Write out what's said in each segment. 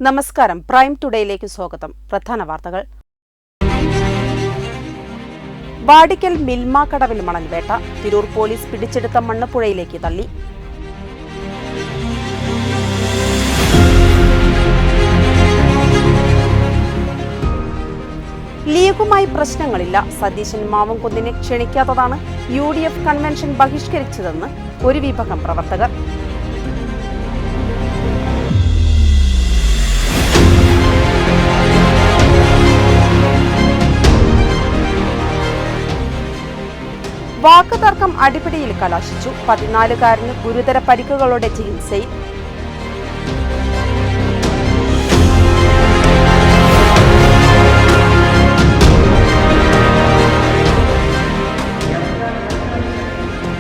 നമസ്കാരം. പ്രൈം ടുഡേയിലേക്ക് സ്വാഗതം. പ്രധാന വാർത്തകൾ. വാടിക്കൽ മിൽമ കടവിൽ മണൽ വേട്ട. തിരൂർ പോലീസ് പിടിച്ചെടുത്ത മണ്ണ് പുഴയിലേക്ക് തള്ളി. ലീഗുമായി പ്രശ്നങ്ങളില്ല. സതീശൻ മാവുംകുന്നിനെ ക്ഷണിക്കാത്തതാണ് UDF കൺവെൻഷൻ ബഹിഷ്കരിച്ചതെന്ന് ഒരു വിഭാഗം പ്രവർത്തകർ. വാക്കുതർക്കം അടിപിടിയിൽ കലാശിച്ചു. 14-കാരന് ഗുരുതര പരിക്കുകളോടെ ചികിത്സയിൽ.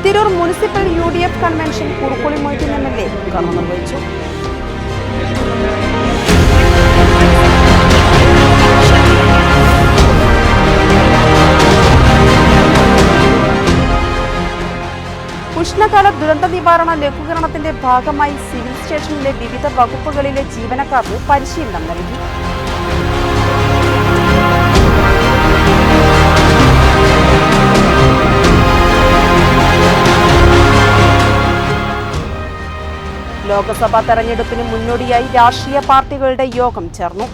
Tirur municipal UDF convention Kurukkoli Moideen MLA ഉദ്ഘാടനം നിർവഹിച്ചു. ഉഷ്ണകാല ദുരന്ത നിവാരണ ലഘൂകരണത്തിന്റെ ഭാഗമായി സിവിൽ സ്റ്റേഷനിലെ വിവിധ വകുപ്പുകളിലെ ജീവനക്കാർക്ക് പരിശീലനം നൽകി. ലോക്സഭാ തെരഞ്ഞെടുപ്പിന് മുന്നോടിയായി രാഷ്ട്രീയ പാർട്ടികളുടെ യോഗം ചേർന്നു.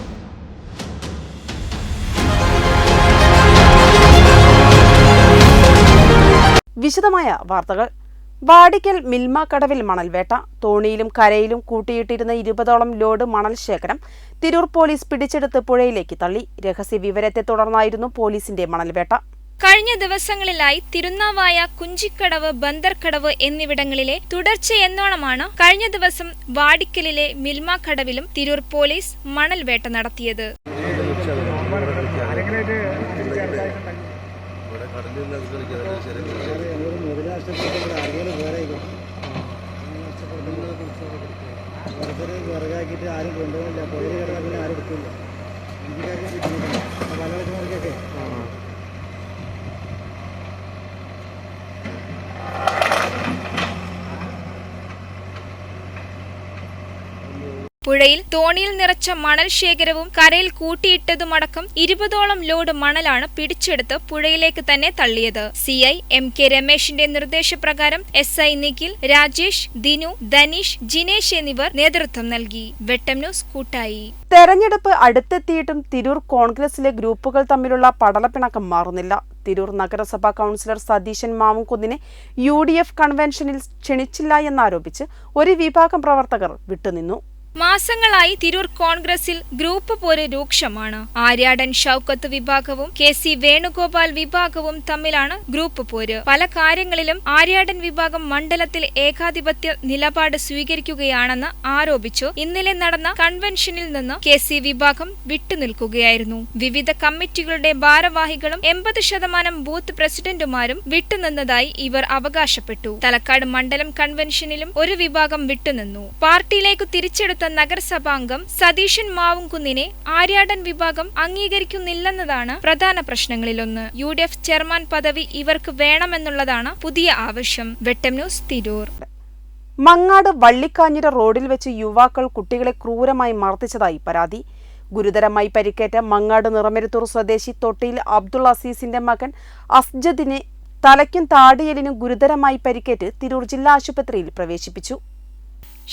വിശദമായ വാർത്തകൾ. വാടിക്കൽ മിൽമ കടവിൽ മണൽവേട്ട. തോണിയിലും കരയിലും കൂട്ടിയിട്ടിരുന്ന 20ഓളം ലോഡ് മണൽ ശേഖരം തിരൂർ പോലീസ് പിടിച്ചെടുത്ത് പുഴയിലേക്ക് തള്ളി. രഹസ്യ വിവരത്തെ തുടർന്നായിരുന്നു പോലീസിന്റെ മണൽവേട്ട. കഴിഞ്ഞ ദിവസങ്ങളിലായി തിരുനാവായ, കുഞ്ചിക്കടവ്, ബന്ദർക്കടവ് എന്നിവിടങ്ങളിലെ തുടർച്ചയെന്നോണമാണ് കഴിഞ്ഞ ദിവസം വാടിക്കലിലെ മിൽമ കടവിലും തിരൂർ പോലീസ് മണൽവേട്ട നടത്തിയത്. പുഴയിൽ തോണിയിൽ നിറച്ച മണൽ ശേഖരവും കരയിൽ കൂട്ടിയിട്ടതുമടക്കം 20ഓളം ലോഡ് മണലാണ് പിടിച്ചെടുത്ത് പുഴയിലേക്ക് തന്നെ തള്ളിയത്. CI MK രമേശിന്റെ നിർദ്ദേശപ്രകാരം SI നിഖിൽ, രാജേഷ്, ദിനു, ധനീഷ്, ജിനേഷ് എന്നിവർ നേതൃത്വം നൽകി. വെട്ടം ന്യൂസ് കൂട്ടായി. തെരഞ്ഞെടുപ്പ് അടുത്തെത്തിയിട്ടും തിരൂർ കോൺഗ്രസിലെ ഗ്രൂപ്പുകൾ തമ്മിലുള്ള പടലപ്പിണക്കം മാറുന്നില്ല. തിരൂർ നഗരസഭാ കൗൺസിലർ സതീശൻ മാവുംകുന്നിനെ UDF കൺവെൻഷനിൽ ക്ഷണിച്ചില്ല എന്നാരോപിച്ച് ഒരു വിഭാഗം പ്രവർത്തകർ വിട്ടുനിന്നു. മാസങ്ങളായി തിരൂർ കോൺഗ്രസിൽ ഗ്രൂപ്പ് പോര് രൂക്ഷമാണ്. ആര്യാടൻ ഷൌക്കത്ത് വിഭാഗവും KC വേണുഗോപാൽ വിഭാഗവും തമ്മിലാണ് ഗ്രൂപ്പ് പോര്. പല കാര്യങ്ങളിലും ആര്യാടൻ വിഭാഗം മണ്ഡലത്തിൽ ഏകാധിപത്യ നിലപാട് സ്വീകരിക്കുകയാണെന്ന് ആരോപിച്ചു ഇന്നലെ നടന്ന കൺവെൻഷനിൽ നിന്ന് KC വിഭാഗം വിട്ടുനിൽക്കുകയായിരുന്നു. വിവിധ കമ്മിറ്റികളുടെ ഭാരവാഹികളും 80% ബൂത്ത് പ്രസിഡന്റുമാരും വിട്ടുനിന്നതായി ഇവർ അവകാശപ്പെട്ടു. തലക്കാട് മണ്ഡലം കൺവെൻഷനിലും ഒരു വിഭാഗം വിട്ടുനിന്നു. പാർട്ടിയിലേക്ക് തിരിച്ചെടുത്ത നഗരസഭാംഗം സതീശൻ മാവുംകുന്നിനെ ആര്യാടൻ വിഭാഗം അംഗീകരിക്കുന്നില്ലെന്നതാണ് പ്രധാന പ്രശ്നങ്ങളിലൊന്ന്. UDF ചെയർമാൻ പദവി ഇവർക്ക് വേണമെന്നുള്ളതാണ് പുതിയ ആവശ്യം. വെട്ടം ന്യൂസ്, തിരൂർ. മങ്ങാട് വള്ളിക്കാഞ്ഞിര റോഡിൽ വെച്ച് യുവാക്കൾ കുട്ടികളെ ക്രൂരമായി മർദ്ദിച്ചതായി പരാതി. ഗുരുതരമായി പരിക്കേറ്റ മങ്ങാട് നിറമരുത്തൂർ സ്വദേശി തൊട്ടിയിൽ അബ്ദുൾ അസീസിന്റെ മകൻ അസ്ജദിനെ തലയ്ക്കും താടിയലിനും ഗുരുതരമായി പരിക്കേറ്റ് തിരൂർ ജില്ലാ ആശുപത്രിയിൽ പ്രവേശിപ്പിച്ചു.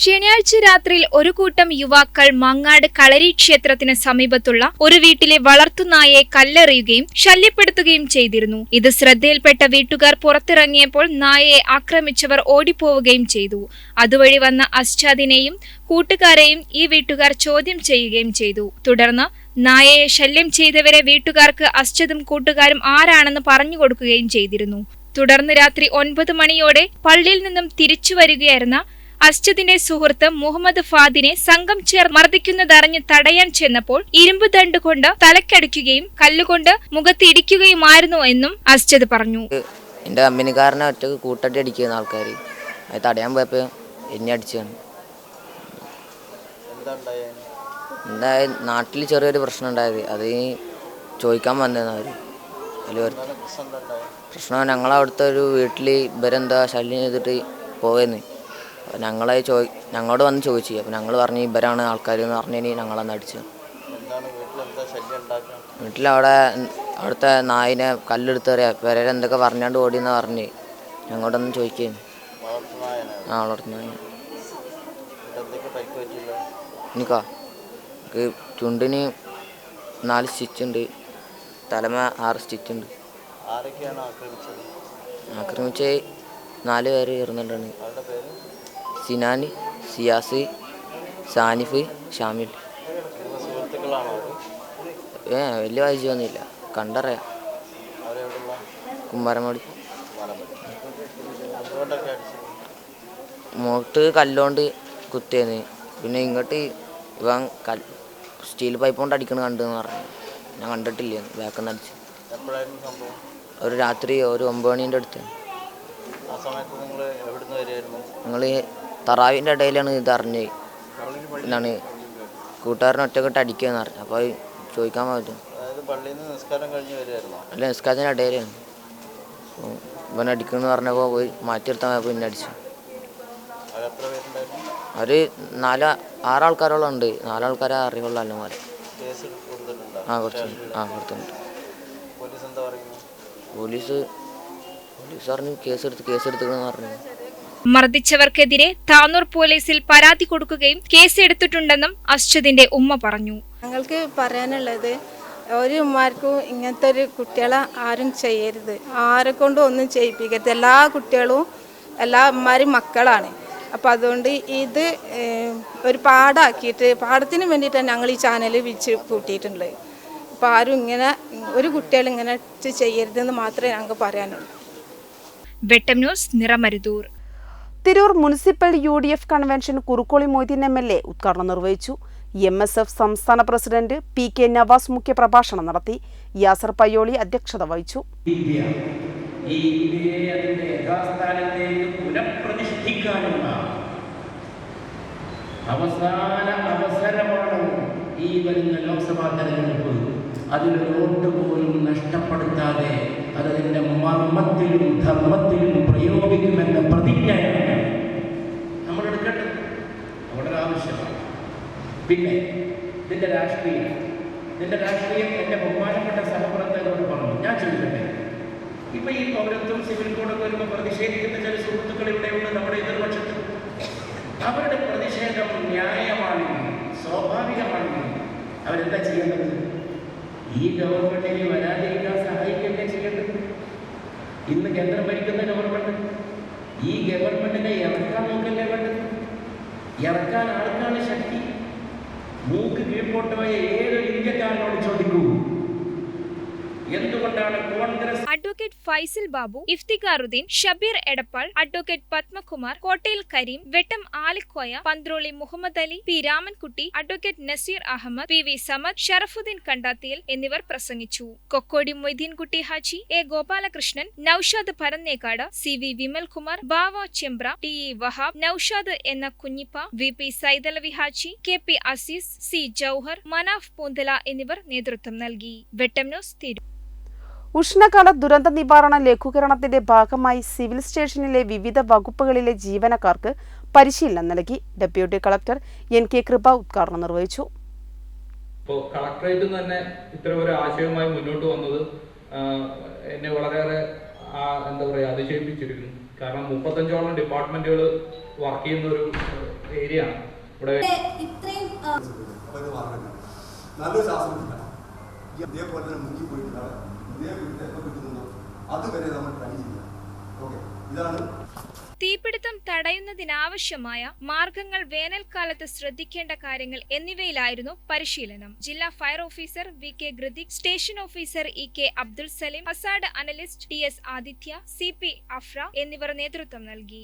ശനിയാഴ്ച രാത്രിയിൽ ഒരു കൂട്ടം യുവാക്കൾ മങ്ങാട് കളരി ക്ഷേത്രത്തിന് സമീപത്തുള്ള ഒരു വീട്ടിലെ വളർത്തുനായയെ കല്ലെറിയുകയും ശല്യപ്പെടുത്തുകയും ചെയ്തിരുന്നു. ഇത് ശ്രദ്ധയിൽപ്പെട്ട വീട്ടുകാർ പുറത്തിറങ്ങിയപ്പോൾ നായയെ ആക്രമിച്ചവർ ഓടിപ്പോവുകയും ചെയ്തു. അതുവഴി വന്ന അസ്ജദിനെയും കൂട്ടുകാരെയും ഈ വീട്ടുകാർ ചോദ്യം ചെയ്യുകയും ചെയ്തു. തുടർന്ന് നായയെ ശല്യം ചെയ്തവരെ വീട്ടുകാർക്ക് അസ്ജദും കൂട്ടുകാരും ആരാണെന്ന് പറഞ്ഞുകൊടുക്കുകയും ചെയ്തിരുന്നു. തുടർന്ന് രാത്രി 9 മണിയോടെ പള്ളിയിൽ നിന്നും തിരിച്ചു വരികയായിരുന്ന അസ്ജദിന്റെ സുഹൃത്ത് മുഹമ്മദ് ഫാദിനെ സംഘം ചേർന്ന് മർദ്ദിക്കുന്നതറിഞ്ഞ് തടയാൻ ചെന്നപ്പോൾ ഇരുമ്പ് ദണ്ട് കൊണ്ട് തലക്കടിക്കുകയും കല്ലുകൊണ്ട് മുഖത്ത് ഇടിക്കുകയുമായിരുന്നു എന്നും അസ്ജദ് പറഞ്ഞു. എൻ്റെ കമ്പനിക്കാരനെ ഒറ്റക്ക് കൂട്ടട്ടി അടിക്കുന്ന ആൾക്കാർ അത് തടയാൻ പോയപ്പോൾ എന്നെ അടിച്ചാണ്. എന്തായാലും നാട്ടിൽ ചെറിയൊരു പ്രശ്നം ഉണ്ടായത്, അത് ചോദിക്കാൻ വന്നതെന്ന് അവർ. അതിൽ പ്രശ്നം ഞങ്ങളവിടുത്തെ ഒരു വീട്ടിൽ ഇവരെന്താ ശല്യം ചെയ്തിട്ട് പോയെന്ന് ഞങ്ങളോട് വന്ന് ചോദിച്ചു. അപ്പോൾ ഞങ്ങൾ പറഞ്ഞു ഇവരാണ് ആൾക്കാർ എന്ന് പറഞ്ഞതിന് ഞങ്ങളന്ന് അടിച്ചു. അവിടുത്തെ നായിനെ കല്ലെടുത്തറിയാം പെരേരെന്തൊക്കെ പറഞ്ഞാണ്ട് ഓടിയെന്ന് പറഞ്ഞ് ഞങ്ങളോടൊന്നും ചോദിക്കുന്നു. വളർത്തുന്ന എനിക്കാ ചുണ്ടിന് 4 സ്റ്റിച്ചുണ്ട്, തലമ 6 സ്റ്റിച്ചുണ്ട്. ആക്രമിച്ച് 4 പേര് ചേർന്നിട്ടാണ്. സിനാൻ, സിയാസ്, സാനിഫ്, ഷാമിൽ. വലിയ പരിചയമൊന്നുമില്ല, കണ്ടറിയാം. കുമ്പാരമോടി മുഖത്ത് കല്ലുകൊണ്ട് കുത്തിയെന്ന്. പിന്നെ ഇങ്ങോട്ട് ഇവൻ സ്റ്റീൽ പൈപ്പ് കൊണ്ട് അടിക്കണ കണ്ടെന്ന് പറഞ്ഞു. ഞാൻ കണ്ടിട്ടില്ല, ബാക്കിൽ നിന്ന് അടിച്ചു. ഒരു രാത്രി ഒരു 9 മണീൻ്റെ അടുത്ത്. ഞങ്ങൾ തറാവിൻ്റെ ഇടയിലാണ് ഇത് അറിഞ്ഞത്. എന്നാണ് കൂട്ടുകാരനെ ഒറ്റക്കെട്ട് അടിക്കുകയെന്ന് പറഞ്ഞു. അപ്പോൾ ചോദിക്കാൻ പറ്റും. അല്ല, നിസ്കാരത്തിൻ്റെ ഇടയിലാണ്. ഇവൻ അടിക്കുമെന്ന് പറഞ്ഞപ്പോൾ പോയി മാറ്റിയെടുത്താൽ പോയപ്പോൾ പിന്നെ അടിച്ചു. അവർ 4-6 ആൾക്കാരോളം ഉണ്ട്. 4 ആൾക്കാരെ അറിയുള്ളൂ. അല്ലമാരെ കൊടുത്തിട്ടുണ്ട്. പോലീസ് പറഞ്ഞു കേസെടുത്തെന്ന് പറഞ്ഞു. മർദ്ദിച്ചവർക്കെതിരെ താനൂർ പോലീസിൽ പരാതി കൊടുക്കുകയും കേസെടുത്തിട്ടുണ്ടെന്നും അസ്ജദിന്റെ ഉമ്മ പറഞ്ഞു. ഞങ്ങൾക്ക് പറയാനുള്ളത്, ഒരു ഉമ്മാർക്കും ഇങ്ങനത്തെ ഒരു കുട്ടികളെ ആരും ചെയ്യരുത്, ആരെ കൊണ്ടും ഒന്നും ചെയ്യിപ്പിക്കരുത്. എല്ലാ കുട്ടികളും എല്ലാ ഉമ്മാരും മക്കളാണ്. അപ്പോൾ അതുകൊണ്ട് ഇത് ഒരു പാഠമാക്കിയിട്ട് പാഠത്തിന് വേണ്ടിയിട്ടാണ് ഞങ്ങൾ ഈ ചാനൽ വെച്ച് കൂട്ടിയിട്ടുള്ളത്. അപ്പോൾ ആരും ഇങ്ങനെ ഒരു കുട്ടികൾ ഇങ്ങനെ ചെയ്യരുതെന്ന് മാത്രമേ ഞങ്ങൾക്ക് പറയാനുള്ളൂ. വെട്ടം news, Niramaruthur. Tirur municipal UDF convention Kurukkoli Moideen MLA ഉദ്ഘാടനം നിർവഹിച്ചു. MSF സംസ്ഥാന പ്രസിഡന്റ് PK നവാസ് മുഖ്യപ്രഭാഷണം നടത്തി. യാസർ പയ്യോളി അധ്യക്ഷത വഹിച്ചു. ഈ ഇന്ത്യയെ അതിന്റെ യഥാസ്ഥാനത്തേക്ക് പുനഃപ്രതിഷ്ഠിക്കാനുള്ള അവസാന അവസരമാണ് ഈ വരുന്ന ലോക്സഭാ തെരഞ്ഞെടുപ്പ്. അതിലൊരു വോട്ട് പോലും നഷ്ടപ്പെടുത്താതെ അതതിൻ്റെ മർമ്മത്തിലും ധർമ്മത്തിലും പ്രയോഗിക്കുമെന്ന പ്രതിജ്ഞയാണ് നമ്മൾ എടുക്കേണ്ടത്. അവിടെ ആവശ്യമാണ്. പിന്നെ ഇതിൻ്റെ രാഷ്ട്രീയം എൻ്റെ ബഹുമാനപ്പെട്ട സഹപ്രവർത്തകരോട് പറഞ്ഞു. ഞാൻ ചോദിക്കട്ടെ, ഇപ്പം ഈ പൗരത്വം സിവിൽ കോഡൊക്കെ വരുമ്പോൾ പ്രതിഷേധിക്കുന്ന ചില സുഹൃത്തുക്കൾ ഇവിടെയുണ്ട് നമ്മുടെ എതിർപക്ഷത്ത്. അവരുടെ പ്രതിഷേധം ന്യായമാണെങ്കിൽ, സ്വാഭാവികമാണെങ്കിൽ അവരെന്താ ചെയ്യേണ്ടത്? ഈ ഗവൺമെന്റിനെ വരാതിരിക്കാൻ സഹായിക്കുകയല്ലേ ചെയ്യേണ്ടത്? ഇന്ന് കേന്ദ്രം ഭരിക്കുന്ന ഗവൺമെന്റ്, ഈ ഗവൺമെന്റിനെ ഇറക്കാൻ നോക്കല്ലേ വേണ്ടത്? ഇറക്കാൻ ആൾക്കാണ് ശക്തി. മൂക്ക് കീഴ്പോട്ട് പോയ ഏതൊരു ഇന്ത്യക്കാരനോട് ചോദിക്കൂ, എന്തുകൊണ്ടാണ് Congress? Advocate Faisal Babu, Iftikharuddin, Shabeer Edappal, advocate Padmakumar, Kottayil Kareem, Vettam Alikoya, Panthroli Muhammad Ali, P Ramankutty, advocate Naseer Ahmed, PV Samad, Sharafuddin Kandathiyil എന്നിവർ പ്രസംഗിച്ചു. കൊക്കോടി Moideenkutty Haji, A Gopalakrishnan, Naushad Parannekkad, CV Vimalkumar, Bava Chembra, TE Wahab, Naushad എന്ന Kunhippa, VP Saidalavi Haji, KP Azeez, C Jouhar, Manaf Poonthala എന്നിവർ നേതൃത്വം നൽകി. വെട്ടം ന്യൂസ്, തിരൂർ. ഉഷ്ണകാല ദുരന്ത നിവാരണ ലഘൂകരണത്തിന്റെ ഭാഗമായി സിവിൽ സ്റ്റേഷനിലെ വിവിധ വകുപ്പുകളിലെ ജീവനക്കാർക്ക് പരിശീലനം നൽകി. ഡെപ്യൂട്ടി കളക്ടർ NK കൃപ ഉദ്ഘാടനം നിർവഹിച്ചു. കളക്ടറേറ്റിൽ നിന്ന് തന്നെ ഇത്തരം ഒരു ആശയവുമായി മുന്നോട്ട് വന്നത് എന്നെ വളരെയേറെ അതിശയിപ്പിച്ചിരിക്കുന്നു. കാരണം 35ഓളം ഡിപ്പാർട്ട്മെന്റുകൾ വർക്ക് ചെയ്യുന്ന ഒരു ഏരിയ ആണ് ഇവിടെ. തീപിടുത്തം തടയുന്നതിനാവശ്യമായ മാർഗങ്ങൾ, വേനൽക്കാലത്ത് ശ്രദ്ധിക്കേണ്ട കാര്യങ്ങൾ എന്നിവയിലായിരുന്നു പരിശീലനം. ജില്ലാ fire officer VK Grithik, station officer EK Abdul Saleem, hazard analyst TS Aditya, CP Afra എന്നിവർ നേതൃത്വം നൽകി.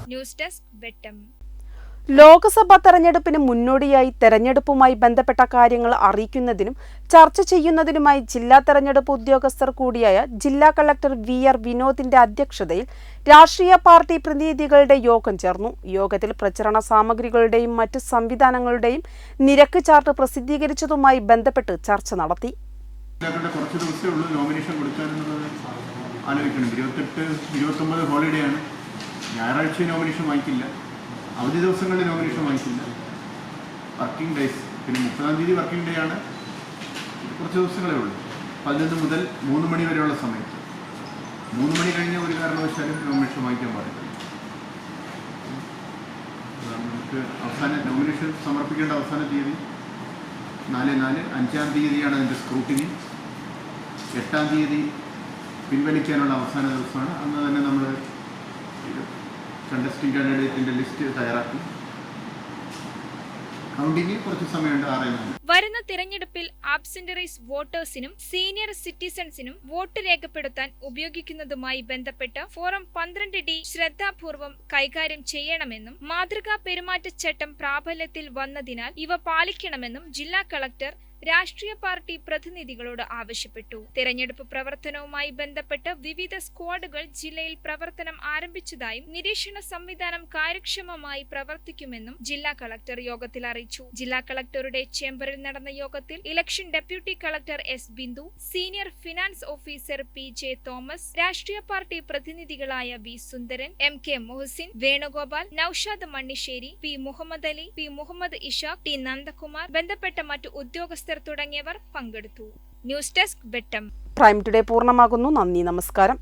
ന്യൂസ് ഡെസ്ക് വെട്ടം. ലോക്സഭാ തെരഞ്ഞെടുപ്പിന് മുന്നോടിയായി തെരഞ്ഞെടുപ്പുമായി ബന്ധപ്പെട്ട കാര്യങ്ങൾ അറിയിക്കുന്നതിനും ചർച്ച ചെയ്യുന്നതിനുമായി ജില്ലാ തെരഞ്ഞെടുപ്പ് ഉദ്യോഗസ്ഥർ കൂടിയായ ജില്ലാ കളക്ടർ VR വിനോദിന്റെ അധ്യക്ഷതയിൽ രാഷ്ട്രീയ പാർട്ടി പ്രതിനിധികളുടെ യോഗം ചേർന്നു. യോഗത്തിൽ പ്രചരണ സാമഗ്രികളുടെയും മറ്റ് സംവിധാനങ്ങളുടെയും നിരക്ക് ചാർട്ട് പ്രസിദ്ധീകരിച്ചതുമായി ബന്ധപ്പെട്ട് ചർച്ച നടത്തി. കുറച്ച് ദിവസമേ ഉള്ളൂ നോമിനേഷൻ കൊടുക്കാനെന്നുള്ളത് ആലോചിക്കണം. 28-29 ഹോളിഡേ ആണ്. ഞായറാഴ്ച നോമിനേഷൻ വാങ്ങിക്കില്ല, അവധി ദിവസങ്ങളിൽ നോമിനേഷൻ വാങ്ങിക്കില്ല. വർക്കിംഗ് ഡേയ്സ്, പിന്നെ 30-ാം തീയതി വർക്കിംഗ് ഡേ ആണ്. കുറച്ച് ദിവസങ്ങളേ ഉള്ളൂ. 11 മുതൽ 3 മണി വരെയുള്ള സമയത്ത് 3 മണി കഴിഞ്ഞ ഒരു കാരണവശാലും നോമിനേഷൻ വാങ്ങിക്കാൻ പാടില്ല. നമുക്ക് നോമിനേഷൻ സമർപ്പിക്കേണ്ട അവസാന തീയതി 4/4, 5-ാം തീയതിയാണ് അതിൻ്റെ സ്ക്രൂട്ടിനി, 8-ാം തീയതി പിൻവലിക്കാനുള്ള അവസാന ദിവസമാണ്. അന്ന് തന്നെ നമ്മൾ കണ്ടസ്റ്റിംഗ് കാൻഡിഡേറ്റിൻ്റെ ലിസ്റ്റ് തയ്യാറാക്കി. കൗണ്ടിങ് കുറച്ച് സമയമുണ്ട്. 6-4. വരുന്ന തിരഞ്ഞെടുപ്പിൽ ആബ്സെന്ററൈസ് വോട്ടേഴ്സിനും സീനിയർ സിറ്റിസൺസിനും വോട്ട് രേഖപ്പെടുത്താൻ ഉപയോഗിക്കുന്നതുമായി ബന്ധപ്പെട്ട് ഫോറം 12D ശ്രദ്ധാപൂർവം കൈകാര്യം ചെയ്യണമെന്നും മാതൃകാ പെരുമാറ്റച്ചട്ടം പ്രാബല്യത്തിൽ വന്നതിനാൽ ഇവ പാലിക്കണമെന്നും ജില്ലാ കളക്ടർ രാഷ്ട്രീയ പാർട്ടി പ്രതിനിധികളോട് ആവശ്യപ്പെട്ടു. തെരഞ്ഞെടുപ്പ് പ്രവർത്തനവുമായി ബന്ധപ്പെട്ട് വിവിധ സ്ക്വാഡുകൾ ജില്ലയിൽ പ്രവർത്തനം ആരംഭിച്ചതായും നിരീക്ഷണ സംവിധാനം കാര്യക്ഷമമായി പ്രവർത്തിക്കുമെന്നും ജില്ലാ കളക്ടർ യോഗത്തിൽ അറിയിച്ചു. ജില്ലാ കളക്ടറുടെ ചേംബറിൽ നടന്ന യോഗത്തിൽ election deputy collector S. Bindu, senior finance officer PJ Thomas, രാഷ്ട്രീയ പാർട്ടി പ്രതിനിധികളായ V. Sundaran, MK Muhsin, Venugopal, Naushad Mannisseri, P. Muhammad Ali, P. Muhammad Ishaq, T. Nandakumar, ബന്ധപ്പെട്ട മറ്റു ഉദ്യോഗസ്ഥർ തുടങ്ങിയവർ പങ്കെടുത്തു. News desk Vettam. Prime today പൂർണ്ണമാകുന്നു. നന്ദി, നമസ്കാരം.